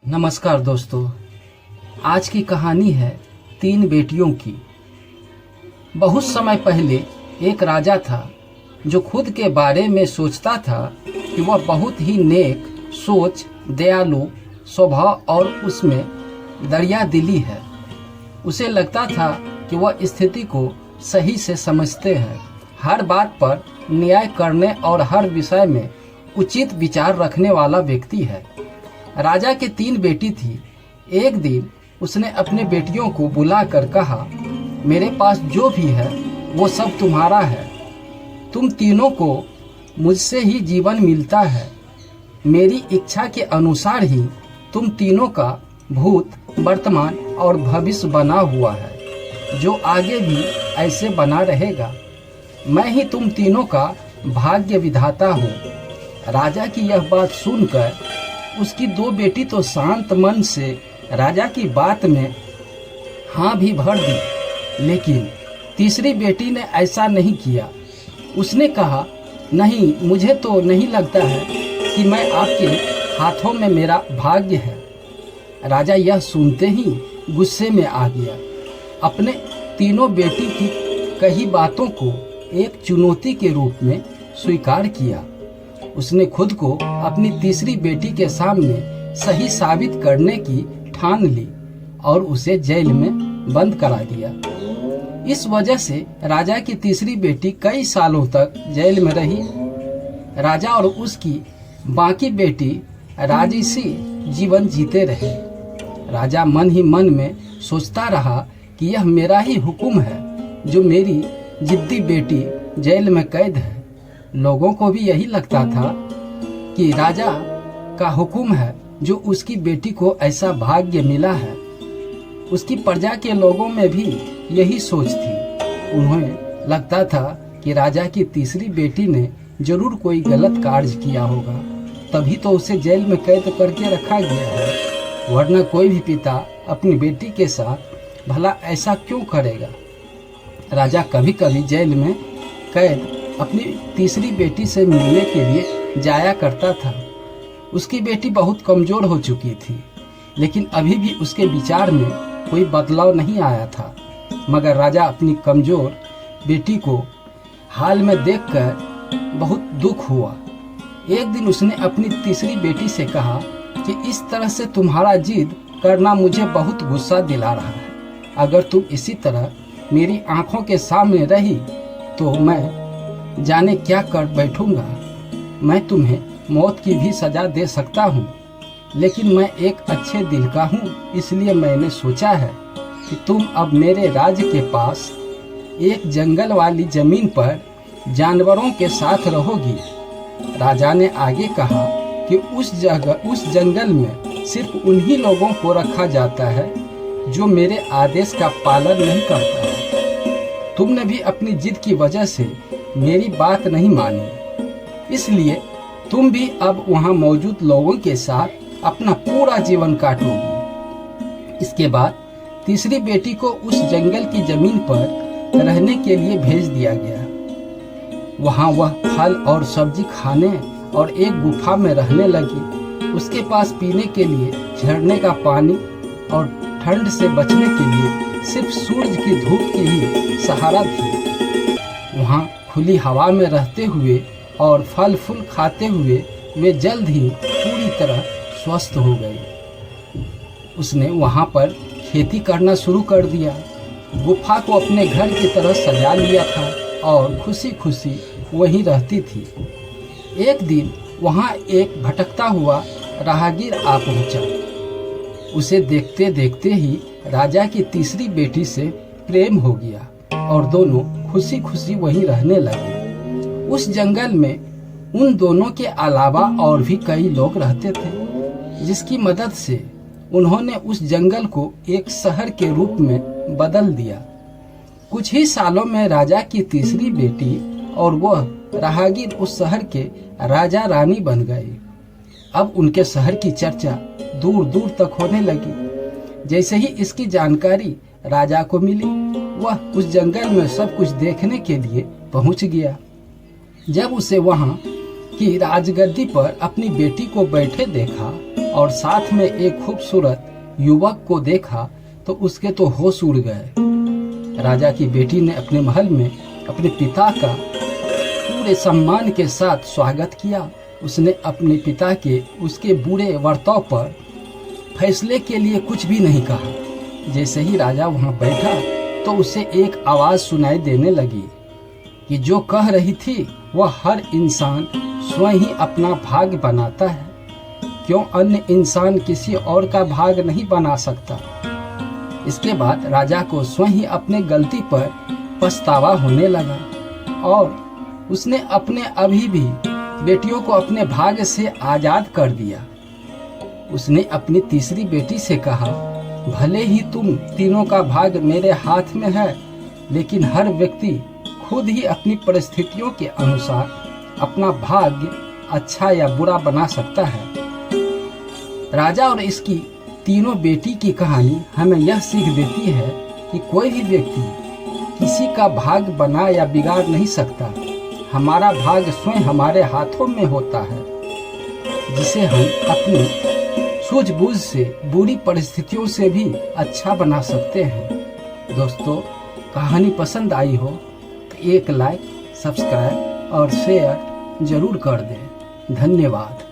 नमस्कार दोस्तों, आज की कहानी है 3 बेटियों की। बहुत समय पहले एक राजा था जो खुद के बारे में सोचता था कि वह बहुत ही नेक सोच, दयालु स्वभाव और उसमें दरिया दिली है। उसे लगता था कि वह स्थिति को सही से समझते हैं, हर बात पर न्याय करने और हर विषय में उचित विचार रखने वाला व्यक्ति है। राजा के 3 बेटी थी। एक दिन उसने अपने बेटियों को बुलाकर कहा, मेरे पास जो भी है वो सब तुम्हारा है। तुम तीनों को मुझसे ही जीवन मिलता है। मेरी इच्छा के अनुसार ही तुम तीनों का भूत, वर्तमान और भविष्य बना हुआ है, जो आगे भी ऐसे बना रहेगा। मैं ही तुम तीनों का भाग्य विधाता हूँ। राजा की यह बात सुनकर उसकी 2 बेटी तो शांत मन से राजा की बात में हाँ भी भर दी, लेकिन तीसरी बेटी ने ऐसा नहीं किया। उसने कहा, नहीं, मुझे तो नहीं लगता है कि मैं आपके हाथों में मेरा भाग्य है। राजा यह सुनते ही गुस्से में आ गया। अपने तीनों बेटी की कही बातों को एक चुनौती के रूप में स्वीकार किया। उसने खुद को अपनी तीसरी बेटी के सामने सही साबित करने की ठान ली और उसे जेल में बंद करा दिया। इस वजह से राजा की तीसरी बेटी कई सालों तक जेल में रही। राजा और उसकी बाकी बेटी राजसी जीवन जीते रहे। राजा मन ही मन में सोचता रहा कि यह मेरा ही हुक्म है जो मेरी जिद्दी बेटी जेल में कैद है। लोगों को भी यही लगता था कि राजा का हुक्म है जो उसकी बेटी को ऐसा भाग्य मिला है। उसकी प्रजा के लोगों में भी यही सोच थी। उन्हें लगता था कि राजा की तीसरी बेटी ने जरूर कोई गलत कार्य किया होगा, तभी तो उसे जेल में कैद करके रखा गया है। वरना कोई भी पिता अपनी बेटी के साथ भला ऐसा क्यों करेगा। राजा कभी कभी जेल में कैद अपनी तीसरी बेटी से मिलने के लिए जाया करता था। उसकी बेटी बहुत कमजोर हो चुकी थी, लेकिन अभी भी उसके विचार में कोई बदलाव नहीं आया था। मगर राजा अपनी कमजोर बेटी को हाल में देखकर बहुत दुख हुआ। एक दिन उसने अपनी तीसरी बेटी से कहा कि इस तरह से तुम्हारा जिद करना मुझे बहुत गुस्सा दिला रहा है। अगर तुम इसी तरह मेरी आंखों के सामने रही तो मैं जाने क्या कर बैठूंगा। मैं तुम्हें मौत की भी सजा दे सकता हूँ, लेकिन मैं एक अच्छे दिल का हूँ, इसलिए मैंने सोचा है कि तुम अब मेरे राज्य के पास एक जंगल वाली जमीन पर जानवरों के साथ रहोगी। राजा ने आगे कहा कि उस जंगल में सिर्फ उन्हीं लोगों को रखा जाता है जो मेरे आदेश का पालन नहीं करता है। तुमने भी अपनी जिद की वजह से मेरी बात नहीं मानी, इसलिए तुम भी अब वहां मौजूद लोगों के साथ अपना पूरा जीवन काटोगी। इसके बाद तीसरी बेटी को उस जंगल की जमीन पर रहने के लिए भेज दिया गया। वहां वह फल और सब्जी खाने और एक गुफा में रहने लगी। उसके पास पीने के लिए झरने का पानी और ठंड से बचने के लिए सिर्फ सूरज की धूप की ही सहारा थी। वहां खुली हवा में रहते हुए और फल फूल खाते हुए वे जल्द ही पूरी तरह स्वस्थ हो गए। उसने वहां पर खेती करना शुरू कर दिया। गुफा को अपने घर की तरह सजा लिया था और खुशी खुशी वहीं रहती थी। एक दिन वहां एक भटकता हुआ राहगीर आ पहुंचा। उसे देखते देखते ही राजा की तीसरी बेटी से प्रेम हो गया और दोनों खुशी खुशी वहीं रहने लगे। उस जंगल में उन दोनों के अलावा और भी कई लोग रहते थे, जिसकी मदद से उन्होंने उस जंगल को एक शहर के रूप में बदल दिया। कुछ ही सालों में राजा की तीसरी बेटी और वह राहगीर उस शहर के राजा रानी बन गए। अब उनके शहर की चर्चा दूर दूर तक होने लगी। जैसे ही इसकी जानकारी राजा को मिली, वह उस जंगल में सब कुछ देखने के लिए पहुंच गया। जब उसे वहां की राजगद्दी पर अपनी बेटी को बैठे देखा और साथ में एक खूबसूरत युवक को देखा तो उसके तो होश उड़ गए। राजा की बेटी ने अपने महल में अपने पिता का पूरे सम्मान के साथ स्वागत किया। उसने अपने पिता के उसके बुरे वर्ताव पर फैसले के लिए कुछ भी नहीं कहा। जैसे ही राजा वहां बैठा तो उसे एक आवाज सुनाई देने लगी कि जो कह रही थी वह हर इंसान स्वयं ही अपना भाग्य बनाता है, क्यों अन्य इंसान किसी और का भाग नहीं बना सकता। इसके बाद राजा को स्वयं ही अपने गलती पर पछतावा होने लगा और उसने अपने अभी भी बेटियों को अपने भाग्य से आजाद कर दिया। उसने अपनी तीसरी बेटी से कहा, भले ही तुम तीनों का भाग्य मेरे हाथ में है, लेकिन हर व्यक्ति खुद ही अपनी परिस्थितियों के अनुसार अपना भाग्य अच्छा या बुरा बना सकता है। राजा और इसकी तीनों बेटी की कहानी हमें यह सीख देती है कि कोई भी व्यक्ति किसी का भाग्य बना या बिगाड़ नहीं सकता। हमारा भाग्य स्वयं हमारे हाथों में होता है, जिसे हम अपनी सूझबूझ से बुरी परिस्थितियों से भी अच्छा बना सकते हैं। दोस्तों, कहानी पसंद आई हो तो एक लाइक, सब्सक्राइब और शेयर जरूर कर दें। धन्यवाद।